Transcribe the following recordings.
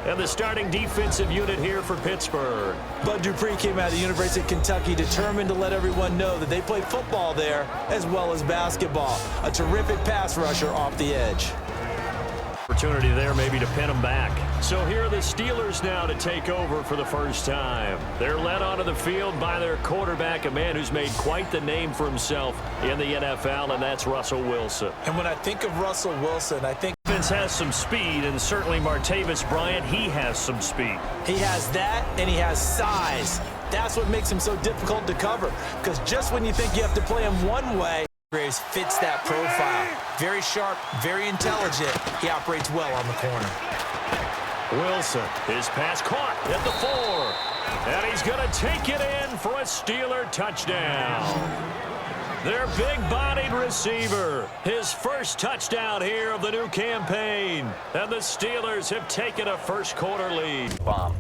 And the starting defensive unit here for Pittsburgh. Bud Dupree came out of the University of Kentucky determined to let everyone know that they play football there as well as basketball. A terrific pass rusher off the edge. Opportunity there maybe to pin them back. So here are the Steelers now to take over for the first time. They're led onto the field by their quarterback, a man who's made quite the name for himself in the NFL, and that's Russell Wilson. And when I think of Russell Wilson, I think Vince has some speed, and certainly Martavis Bryant, he has some speed. He has that, and he has size. That's what makes him so difficult to cover, because just when you think you have to play him one way, Graves fits that profile. Very sharp, very intelligent. He operates well on the corner. Wilson, his pass caught at the 4. And he's going to take it in for a Steeler touchdown. Their big-bodied receiver, his first touchdown here of the new campaign. And the Steelers have taken a first-quarter lead. Bomb.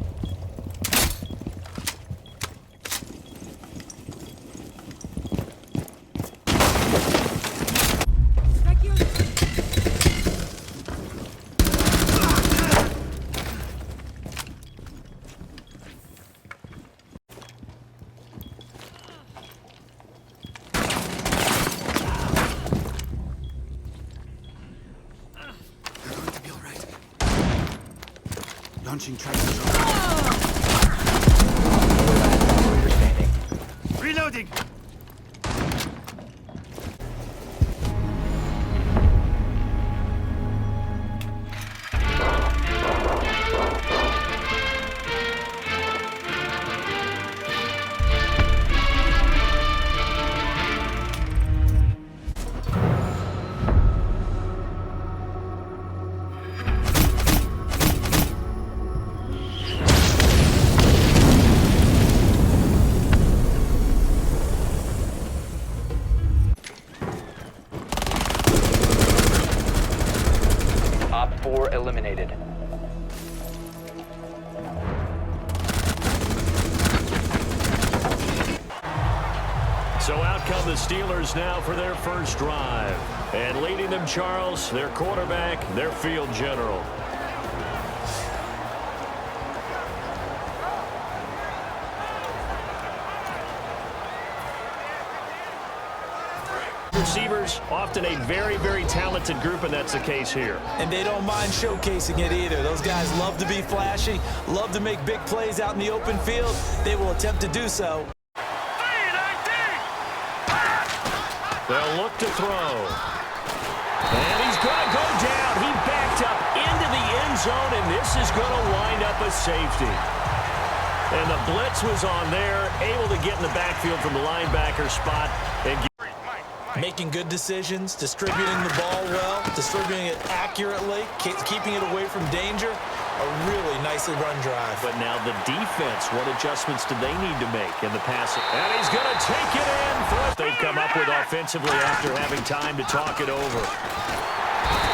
Launching traction. Reloading. Eliminated. So out come the Steelers now for their first drive. And leading them, Charles, their quarterback, their field general. Receivers, often a very, very talented group, and that's the case here. And they don't mind showcasing it either. Those guys love to be flashy, love to make big plays out in the open field. They will attempt to do so. They'll look to throw. And he's going to go down. He backed up into the end zone, and this is going to wind up a safety. And the blitz was on there, able to get in the backfield from the linebacker spot and get making good decisions, distributing the ball well, distributing it accurately, keeping it away from danger. A really nicely run drive. But now the defense, what adjustments do they need to make in the passing? And he's going to take it in for what they've come up with offensively after having time to talk it over.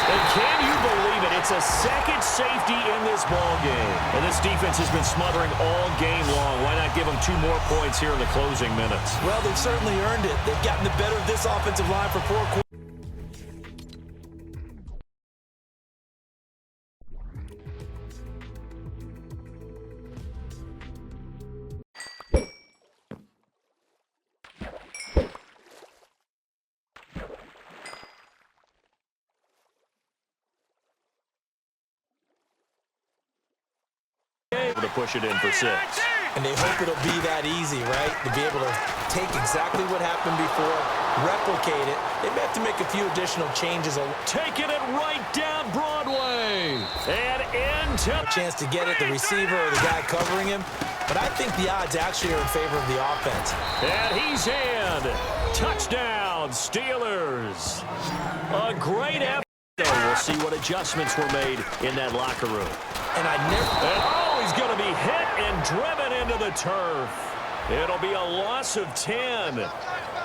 And can you believe it? It's a second safety in this ball game. And this defense has been smothering all game long. Why not give them 2 more points here in the closing minutes? Well, they've certainly earned it. They've gotten the better of this offensive line for 4 quarters. To push it in for 6. And they hope it'll be that easy, right? To be able to take exactly what happened before, replicate it. They may have to make a few additional changes. Taking it right down Broadway. And into A chance to get it, the receiver or the guy covering him. But I think the odds actually are in favor of the offense. And he's in. Touchdown, Steelers. A great effort. We'll see what adjustments were made in that locker room. And he's going to be hit and driven into the turf. It'll be a loss of 10.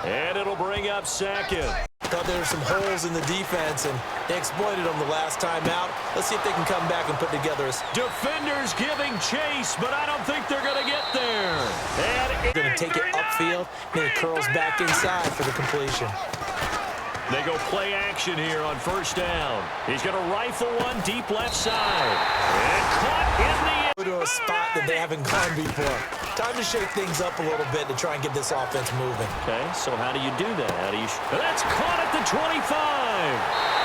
And it'll bring up second. Thought there were some holes in the defense, and they exploited them the last time out. Let's see if they can come back and put together a... Defenders giving chase, but I don't think they're going to get there. And they're going to take it upfield, and it curls back inside for the completion. They go play action here on first down. He's going to rifle one deep left side. And caught in to a spot that they haven't gone before. Time to shake things up a little bit to try and get this offense moving. Okay, so how do you do that? That's caught at the 25.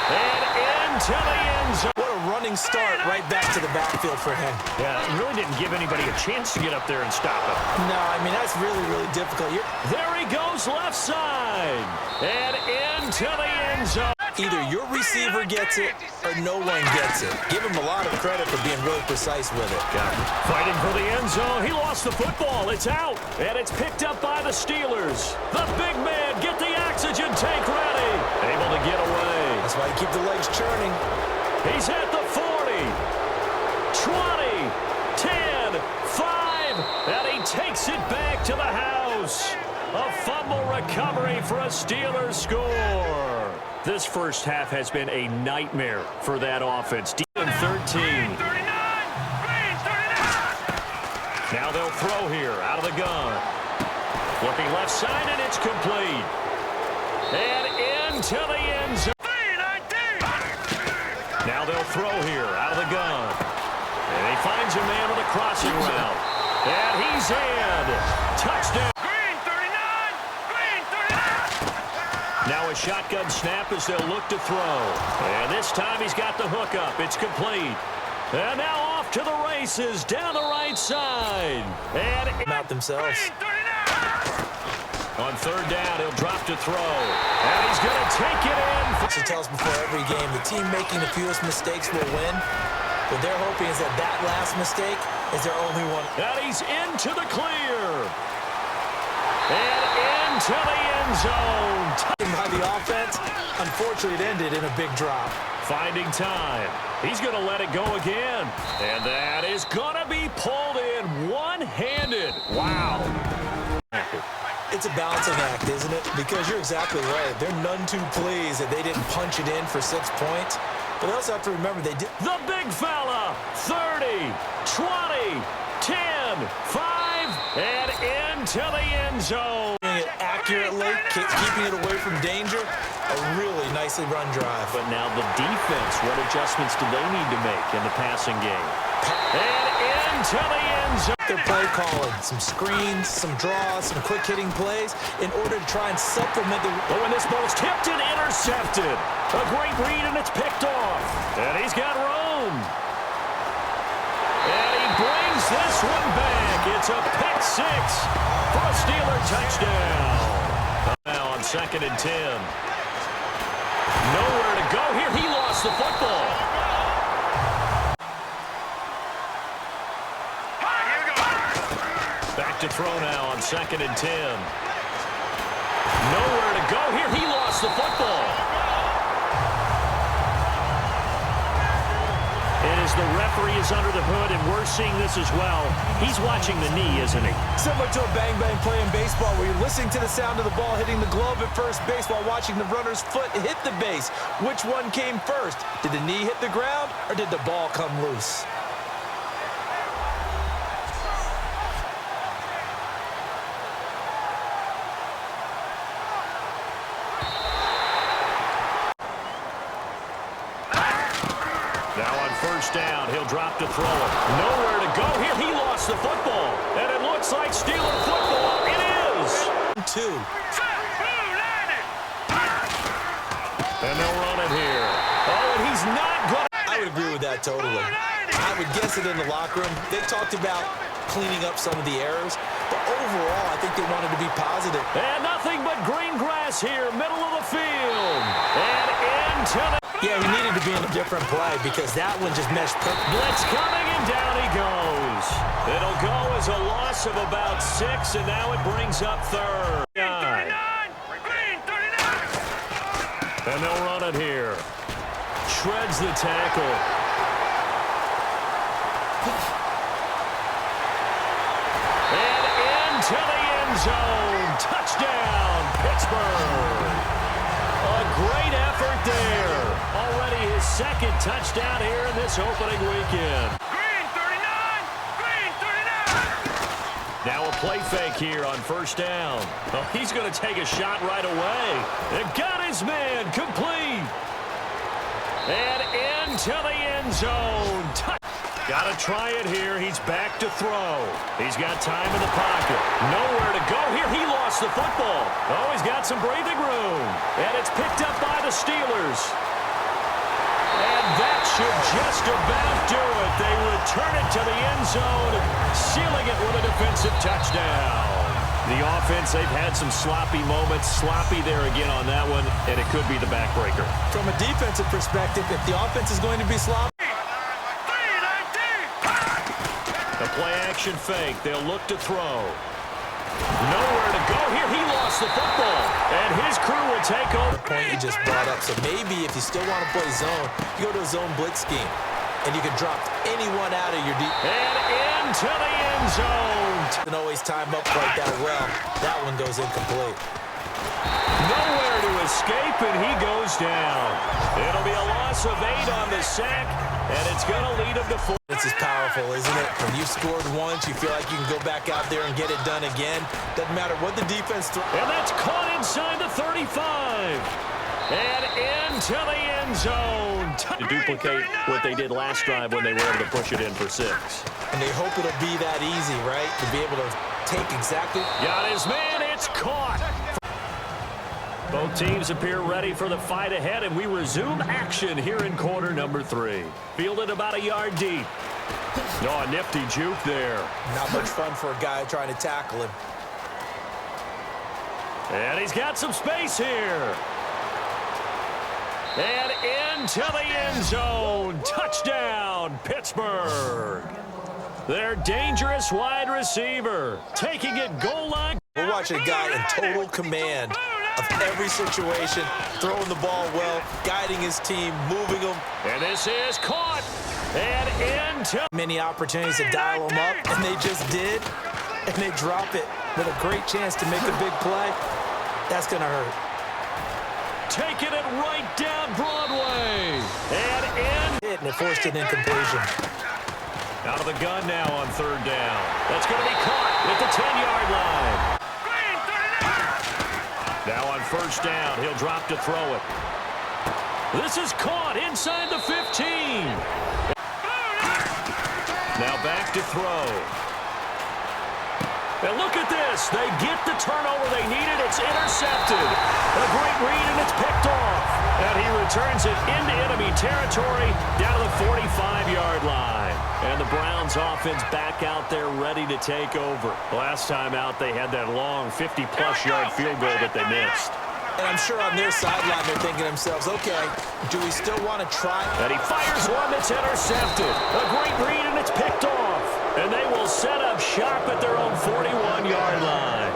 And into the end zone. What a running start right back to the backfield for him. Yeah, it really didn't give anybody a chance to get up there and stop him. No, I mean, that's really, really difficult. There he goes left side. And into the end zone. Either your receiver gets it or no one gets it. Give him a lot of credit for being really precise with it. Fighting for the end zone. He lost the football. It's out. And it's picked up by the Steelers. The big man, get the oxygen tank ready. Able to get away. That's why you keep the legs churning. He's at the 40. 20. 10. 5. And he takes it back to the house. A fumble recovery for a Steelers score. This first half has been a nightmare for that offense. Deep in 13. Now they'll throw here out of the gun. Looking left side, and it's complete. And into the end zone. Now they'll throw here out of the gun. And he finds a man with a crossing route. And he's in. Touchdown. Now a shotgun snap as they'll look to throw. And this time he's got the hook up. It's complete. And now off to the races down the right side. And Out themselves. on third down, he'll drop to throw. And he's going to take it in. She tells before every game, the team making the fewest mistakes will win. What they're hoping is that that last mistake is their only one. And he's into the clear. And into the end zone. By the offense, unfortunately, it ended in a big drop. Finding time. He's going to let it go again. And that is going to be pulled in one-handed. Wow. It's a balancing act, isn't it? Because you're exactly right. They're none too pleased that they didn't punch it in for 6 points. But they also have to remember they did. The big fella. 30, 20, 10, 5, and into the end zone. Doing it accurately, keeping it away from danger. A really nicely run drive. But now the defense, what adjustments do they need to make in the passing game? And into the end zone. Their play calling, some screens, some draws, some quick-hitting plays in order to try and supplement the... Oh, and this ball's tipped and intercepted. A great read, and it's picked off. And he's got room. And he brings this one back. It's a pick six for a Steeler touchdown. Now on 2nd and 10. Nowhere to go here. He lost the football. Back to throw now on 2nd and 10. Nowhere to go here. He lost the football. And as the referee is under the hood, and we're seeing this as well, he's watching the knee, isn't he? Similar to a bang-bang play in baseball where you're listening to the sound of the ball hitting the glove at first base while watching the runner's foot hit the base. Which one came first? Did the knee hit the ground or did the ball come loose? First down, he'll drop to throw it. Nowhere to go here. He lost the football. And it looks like Steeler football. It is. 2. And they'll run it here. Oh, and he's not going to... I would agree with that totally. I would guess it in the locker room. They talked about cleaning up some of the errors, but overall, I think they wanted to be positive. And nothing but green grass here, middle of the field. And into the... Yeah, he needed to be in a different play because that one just meshed perfect. Blitz coming, and down he goes. It'll go as a loss of about 6, and now it brings up third. And they'll run it here. Shreds the tackle. And into the end zone. Touchdown, Pittsburgh. A great effort there. Already his 2nd touchdown here in this opening weekend. Green 39! Green 39! Now a play fake here on first down. Oh, he's going to take a shot right away. And got his man complete. And into the end zone. Got to try it here. He's back to throw. He's got time in the pocket. Nowhere to go here. He lost the football. Oh, he's got some breathing room. And it's picked up by the Steelers. And that should just about do it. They return it to the end zone, sealing it with a defensive touchdown. The offense, they've had some sloppy moments. Sloppy there again on that one, and it could be the backbreaker. From a defensive perspective, if the offense is going to be sloppy, the play-action fake. They'll look to throw. Nowhere to go here. He lost the football, and his crew will take over. the point you just brought up. So maybe if you still want to play zone, you go to a zone blitz scheme, and you can drop anyone out of your deep. And into the end zone. Doesn't always time up quite that well. That one goes incomplete. Nowhere to escape, and he goes down. It'll be a loss of 8 on the sack, and it's going to lead him to 4. This is powerful, isn't it? When you've scored once, you feel like you can go back out there and get it done again. Doesn't matter what the defense throws. And that's caught inside the 35. And into the end zone. To duplicate what they did last drive when they were able to push it in for 6. And they hope it'll be that easy, right? To be able to take exactly. Got his man. It's caught. Both teams appear ready for the fight ahead, and we resume action here in quarter number 3. Fielded about a yard deep. Oh, a nifty juke there. Not much fun for a guy trying to tackle him. And he's got some space here. And into the end zone. Touchdown, Pittsburgh. Their dangerous wide receiver taking it goal line. We're watching a guy in total command of every situation, throwing the ball well, guiding his team, moving them. And this is caught. And into Many opportunities to dial them up, and they just did. And they drop it with a great chance to make a big play. That's going to hurt. taking it right down Broadway. And in. And it forced an incompletion. Out of the gun now on third down. That's going to be caught at the 10-yard line. Now on first down, he'll drop to throw it. This is caught inside the 15. Now back to throw. And look at this. They get the turnover they needed. It's intercepted. A great read, and it's picked off. And he returns it into enemy territory down to the 45-yard line. And the Browns offense back out there ready to take over. Last time out, they had that long 50-plus yard field goal that they missed. And I'm sure on their sideline they're thinking to themselves, okay, do we still want to try? And he fires one that's intercepted. A great read, and it's picked off. And they will set up shop at their own 41-yard line.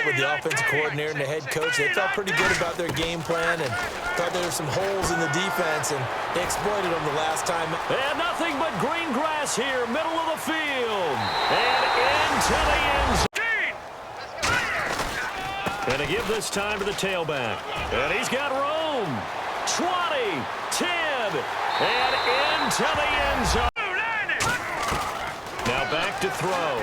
With the offensive coordinator and the head coach, they felt pretty good about their game plan and thought there were some holes in the defense, and they exploited them the last time. And nothing but green grass here, middle of the field. And into the end zone. And to give this time to the tailback. And he's got room. 20, 10, and into the end zone. Now back to throw.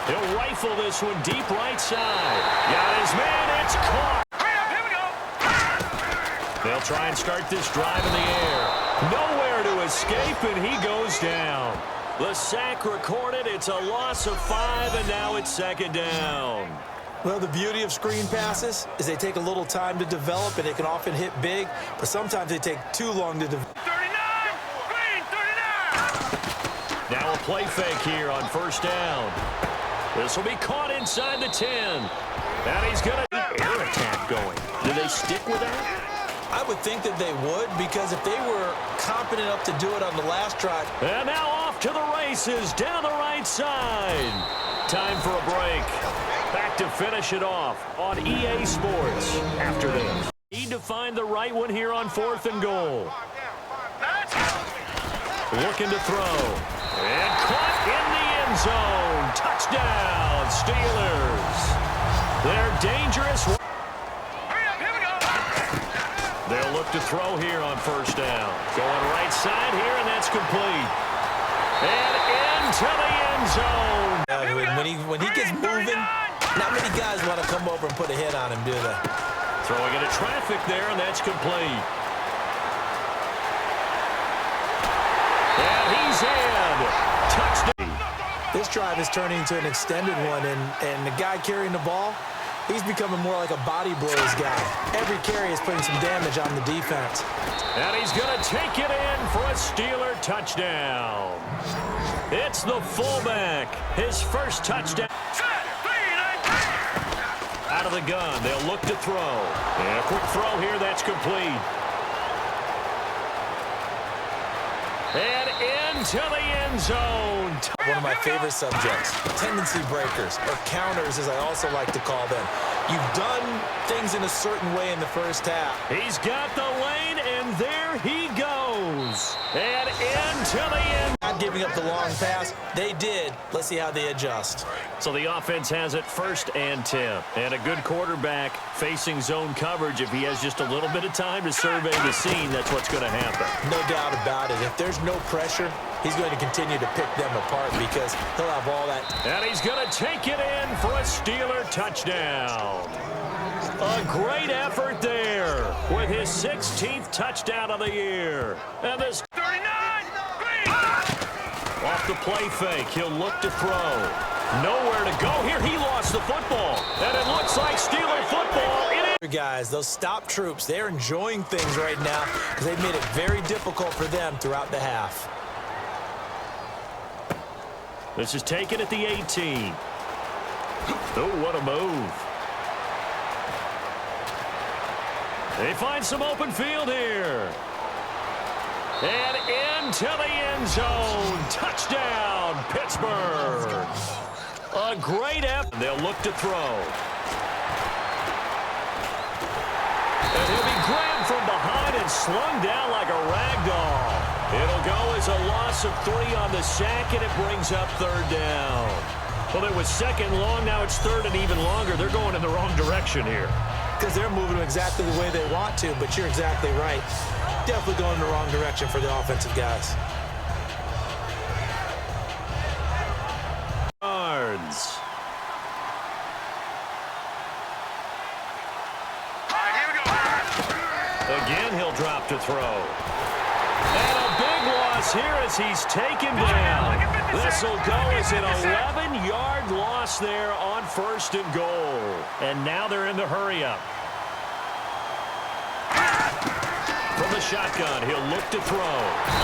He'll rifle this one deep right side. Got his man. It's caught. Here we go. They'll try and start this drive in the air. Nowhere to escape, and he goes down. The sack recorded. It's a loss of 5, and now it's second down. Well, the beauty of screen passes is they take a little time to develop, and they can often hit big, but sometimes they take too long to develop. 39, green, 39. Now a play fake here on first down. This will be caught inside the 10. And he's going to air attack going. Do they stick with that? I would think that they would, because if they were competent enough to do it on the last drive. And now off to the races down the right side. Time for a break. Back to finish it off on EA Sports after this. Need to find the right one here on 4th and goal. Looking to throw. And caught in the end zone. Touchdown, Steelers. They're dangerous. Here we go. They'll look to throw here on first down. Going right side here, and that's complete. And into the end zone. When he gets moving, not many guys want to come over and put a hit on him, do they? Throwing into traffic there, and that's complete. And he's is in. Touchdown. This drive is turning into an extended one, and the guy carrying the ball, he's becoming more like a body blows guy. Every carry is putting some damage on the defense. And he's going to take it in for a Steeler touchdown. It's the fullback. His first touchdown. Out of the gun. They'll look to throw. And a quick throw here. That's complete. And into the end zone. One of my favorite subjects, tendency breakers, or counters as I also like to call them. You've done things in a certain way in the first half. He's got the lane, and there he goes. And into the end. Not giving up the long pass. They did. Let's see how they adjust. So the offense has it 1st and 10. And a good quarterback facing zone coverage. If he has just a little bit of time to survey the scene, that's what's going to happen. No doubt about it. If there's no pressure, he's going to continue to pick them apart because he'll have all that. And he's going to take it in for a Steeler touchdown. A great effort there with his 16th touchdown of the year. And this 39, off the play fake, he'll look to throw. Nowhere to go here. He lost the football. And it looks like Steeler football. It is. Guys, those stop troops, they're enjoying things right now because they've made it very difficult for them throughout the half. This is taken at the 18. Oh, what a move. They find some open field here. And into the end zone. Touchdown, Pittsburgh. A great effort. They'll look to throw. And he'll be grabbed from behind and slung down like a rag doll. It'll go as a loss of 3 on the sack, and it brings up 3rd down. Well, it was 2nd long. Now it's 3rd and even longer. They're going in the wrong direction here. Because they're moving exactly the way they want to, but you're exactly right. Definitely going in the wrong direction for the offensive guys. Yards. Again, he'll drop to throw. And a big loss here as he's taken down. This will go as an 11-yard loss there on 1st and goal. And now they're in the hurry-up. From the shotgun, he'll look to throw.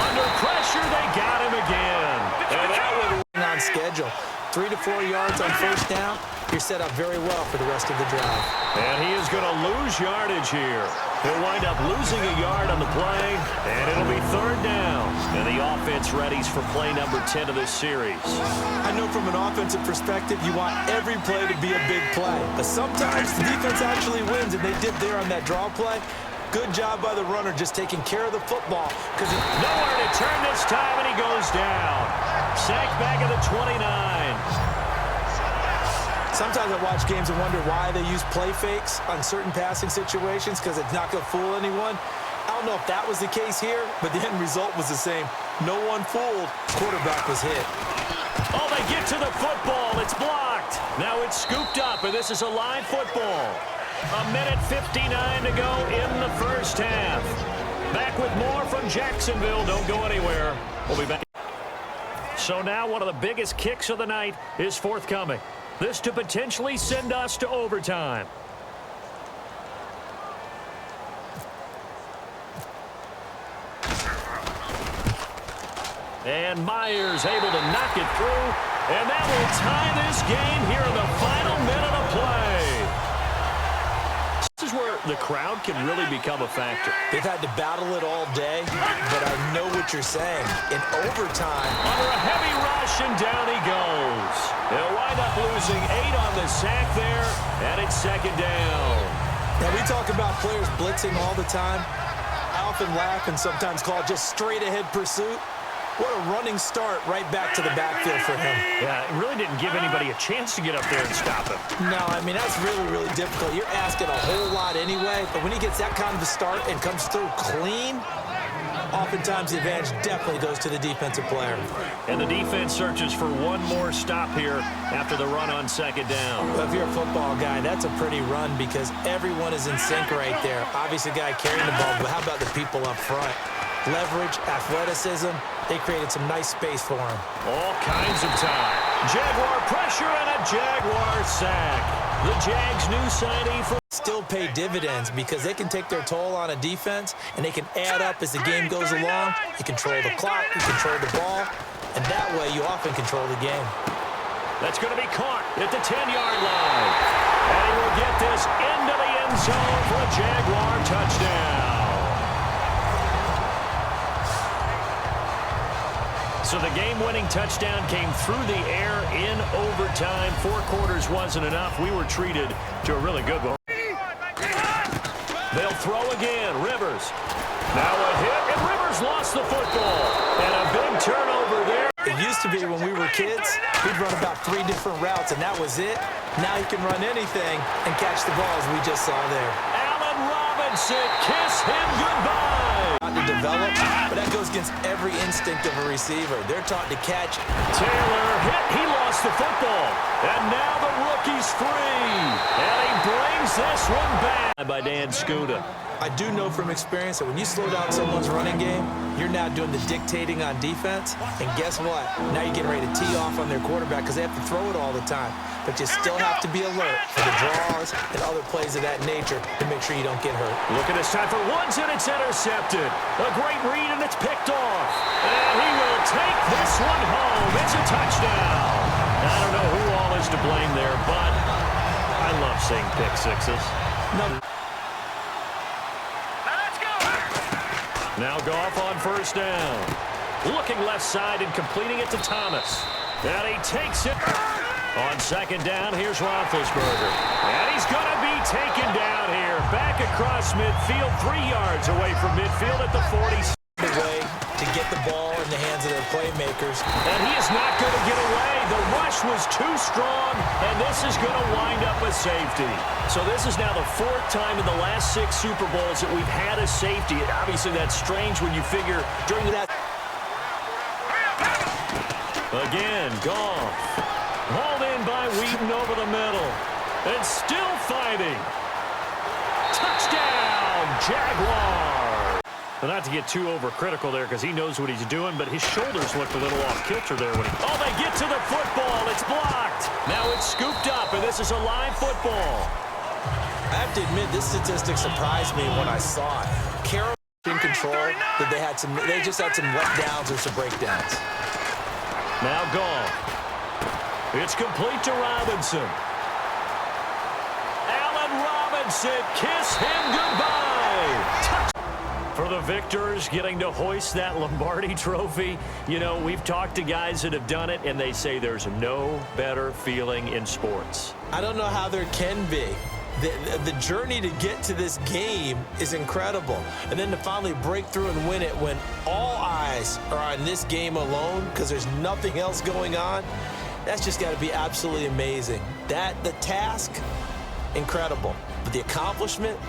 Under pressure, they got him again. And that would On schedule. 3 to 4 yards on 1st down. You're set up very well for the rest of the drive. And he is going to lose yardage here. He'll wind up losing a yard on the play, and it'll be 3rd down. And the offense readies for play number 10 of this series. I know from an offensive perspective, you want every play to be a big play. But sometimes the defense actually wins, and they did there on that draw play. Good job by the runner just taking care of the football. Nowhere to turn this time, and he goes down. Sacked back at the 29. Sometimes I watch games and wonder why they use play fakes on certain passing situations because it's not going to fool anyone. I don't know if that was the case here, but the end result was the same. No one fooled. Quarterback was hit. Oh, they get to the football. It's blocked. Now it's scooped up, and this is a live football. 1:59 to go in the 1st half. Back with more from Jacksonville. Don't go anywhere. We'll be back. So now one of the biggest kicks of the night is forthcoming. This to potentially send us to overtime. And Myers able to knock it through. And that will tie this game here in the final minute of play. This is where the crowd can really become a factor. They've had to battle it all day, but I know what you're saying. In overtime, under a heavy rush, and down he goes. They'll wind up losing 8 on the sack there, and it's 2nd down. Now, we talk about players blitzing all the time. I often laugh and sometimes call it just straight-ahead pursuit. What a running start right back to the backfield for him. Yeah, it really didn't give anybody a chance to get up there and stop him. No, I mean, that's really, really difficult. You're asking a whole lot anyway, but when he gets that kind of a start and comes through clean, oftentimes the advantage definitely goes to the defensive player. And the defense searches for one more stop here after the run on 2nd down. Well, if you're a football guy, that's a pretty run because everyone is in sync right there. Obviously, the guy carrying the ball, but how about the people up front? leverage, athleticism. They created some nice space for him. All kinds of time. Jaguar pressure and a Jaguar sack. The Jags' new signee for Still pay dividends because they can take their toll on a defense and they can add up as the game goes along. You control the clock, you control the ball, and that way you often control the game. That's going to be caught at the 10-yard line. And he will get this into the end zone for a Jaguar touchdown. So the game-winning touchdown came through the air in overtime. 4 quarters wasn't enough. We were treated to a really good one. They'll throw again. Rivers. Now a hit, and Rivers lost the football. And a big turnover there. It used to be when we were kids, we'd run about 3 different routes, and that was it. Now you can run anything and catch the ball, as we just saw there. Allen Robinson, kiss him goodbye. To develop, but that goes against every instinct of a receiver. They're taught to catch. Taylor hit. He lost the football. And now the rookie's free. And he brings this one back by Dan Skuda. I do know from experience that when you slow down someone's running game, you're now doing the dictating on defense. And guess what? Now you're getting ready to tee off on their quarterback because they have to throw it all the time. But you still have to be alert for the draws and other plays of that nature to make sure you don't get hurt. Look at this time for Woods, and it's intercepted. A great read, and it's picked off. And he will take this one home. It's a touchdown. I don't know who all is to blame there, but I love seeing pick sixes. No. Now Goff on first down. Looking left side and completing it to Thomas. And he takes it. On second down, here's Roethlisberger. And he's going to be taken down here. Back across midfield, 3 yards away from midfield at the 40. The way to get the ball in the hands of their playmakers. And he is not going to get away. The rush was too strong, and this is going to wind up a safety. So this is now the 4th time in the last 6 Super Bowls that we've had a safety. Obviously, that's strange when you figure during that. Again, Goff. Hauled in by Wheaton over the middle. And still fighting. Touchdown, Jaguar. Well, not to get too overcritical there because he knows what he's doing, but his shoulders looked a little off kilter there. Oh, they get to the football. It's blocked. Now it's scooped up, and this is a live football. I have to admit, this statistic surprised me when I saw it. Carroll in control, that they just had some letdowns or some breakdowns. Now Goff. It's complete to Robinson. Allen Robinson, kiss him goodbye. Touch. For the victors getting to hoist that Lombardi trophy, you know, we've talked to guys that have done it, and they say there's no better feeling in sports. I don't know how there can be. The journey to get to this game is incredible. And then to finally break through and win it when all eyes are on this game alone because there's nothing else going on, that's just got to be absolutely amazing. The task, incredible. But the accomplishment,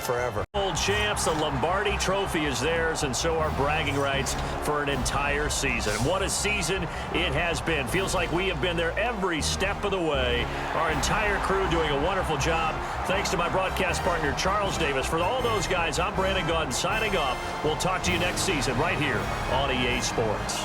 forever. Old champs, the Lombardi trophy is theirs, and so are bragging rights for an entire season. What a season it has been. Feels like we have been there every step of the way. Our entire crew doing a wonderful job. Thanks to my broadcast partner, Charles Davis. For all those guys, I'm Brandon Gaudin signing off. We'll talk to you next season right here on EA Sports.